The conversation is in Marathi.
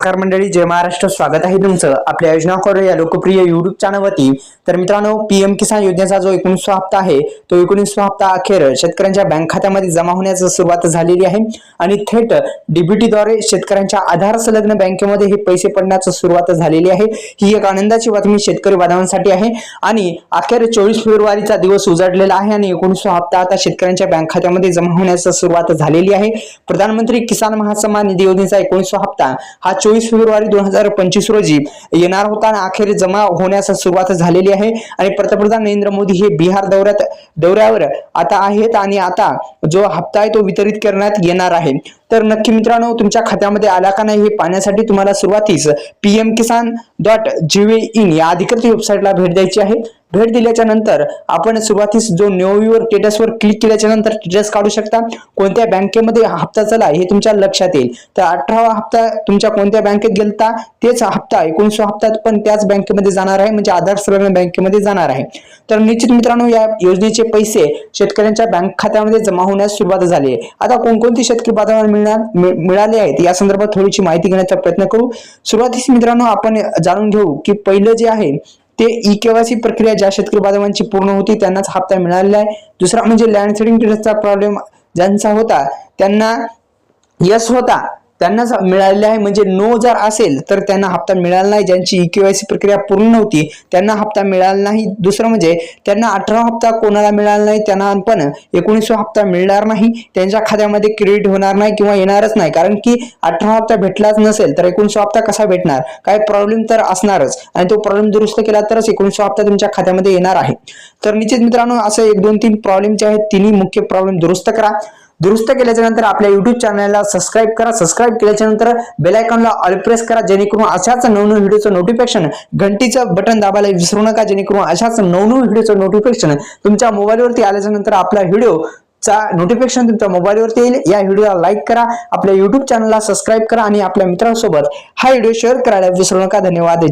नमस्कार मंडळी, जय महाराष्ट्र. स्वागत आहे तुमचं आपल्या योजना कॉर्नर या लोकप्रिय युट्यूब चॅनलवरती. तर मित्रांनो, पीएम किसान योजनेचा जो 19वा हप्ता आहे तो 19वा हप्ता अखेर शेतकऱ्यांच्या बँक खात्यामध्ये जमा होण्यास सुरुवात झालेली आहे आणि थेट डीबीटीद्वारे शेतकऱ्यांच्या आधार संलग्न बँकेमध्ये हे पैसे पडण्यास सुरुवात झालेली आहे. ही एक आनंदाची बातमी शेतकरी बांधवांसाठी आहे आणि अखेर 24 फेब्रुवारीचा दिवस उजाडलेला आहे आणि 19वा हप्ता आता शेतकऱ्यांच्या बँक खात्यामध्ये जमा होण्यास सुरुवात झालेली आहे. प्रधानमंत्री किसान महासन्मान निधी योजनेचा 19वा हप्ता हा 24 फेब्रुवारी 2025 रोजी येणार होता आणि अखेर जमा होण्यास सुरुवात झालेली आहे आणि पंतप्रधान नरेंद्र मोदी हे बिहार दौऱ्यावर आता आहेत आणि आता जो हप्ता आहे तो वितरित करण्यात येणार आहे. तर नक्की मित्रांनो, तुमच्या खात्यामध्ये आला का नाही हे पाहण्यासाठी तुम्हाला सुरुवातीस pmkisan.gov.in या अधिकृत वेबसाईटला भेट द्यायची आहे. भेट दिल्याच्या नंतर आपण सुरुवातीस जो न्यू युअर स्टेटसवर क्लिक केल्याच्या नंतर स्टेटस काढू शकता. कोणत्या बँकेमध्ये हप्ता चला हे तुमच्या लक्षात येईल. तर 18वा हप्ता तुमच्या कोणत्या बँकेत गेलता तेच हप्ता 19वा हप्त्यात पण त्याच बँकेमध्ये जाणार आहे, म्हणजे आधार संलग्न बँकेमध्ये जाणार आहे. तर निश्चित मित्रांनो, या योजनेचे पैसे शेतकऱ्यांच्या बँक खात्यामध्ये जमा होण्यास सुरुवात झाली आहे. आता कोणकोणती शेतकरी बांधवांना मिळाले आहेत या संदर्भात थोडीशी माहिती घेण्याचा प्रयत्न करू. सुरुवातीस मित्रांनो, आपण जाणून घेऊ की पहिलं जे आहे ते ई-केवायसी प्रक्रिया ज्या शेतकरी बांधवांची पूर्ण होती त्यांनाच हप्ता मिळालेला आहे. दुसरा म्हणजे लँड सीडिंग चा प्रॉब्लेम ज्यांचा होता त्यांना यस होता त्यांनाच मिळालेला आहे, म्हणजे नो जर असेल तर त्यांना हप्ता मिळाला नाही. ज्यांची ई-केवायसी प्रक्रिया पूर्ण नव्हती त्यांना हप्ता मिळाला नाही. दुसरं म्हणजे त्यांना 18वा हप्ता कोणाला मिळाला नाही त्यांना पण 19वा हप्ता मिळणार नाही, त्यांच्या खात्यामध्ये क्रेडिट होणार नाही किंवा येणारच नाही. कारण की 18वा हप्ता भेटलाच नसेल तर 19वा हप्ता कसा भेटणार, काय प्रॉब्लेम तर असणारच आणि तो प्रॉब्लेम दुरुस्त केला तरच 19वा हप्ता तुमच्या खात्यामध्ये येणार आहे. तर निश्चित मित्रांनो, असं 1 2 3 प्रॉब्लेम जे आहेत तिन्ही मुख्य प्रॉब्लेम दुरुस्त करा. दुरुस्त केल्याच्या नंतर आपल्या युट्यूब चॅनलला सबस्क्राईब करा. सबस्क्राईब केल्याच्या नंतर बेल आयकॉनला ऑल प्रेस करा, जेणेकरून अशाच नवनवीन व्हिडिओचं नोटिफिकेशन घंटीचं बटन दाबायला विसरू नका, जेणेकरून अशाच नवनवीन व्हिडिओचं नोटिफिकेशन तुमच्या मोबाईलवरती आल्याच्या नंतर आपला व्हिडिओ नोटिफिकेशन तुमच्या मोबाईलवरती येईल. या व्हिडिओला लाईक करा, आपल्या युट्यूब चॅनलला सबस्क्राईब करा आणि आपल्या मित्रांसोबत हा व्हिडिओ शेअर करायला विसरू नका. धन्यवाद.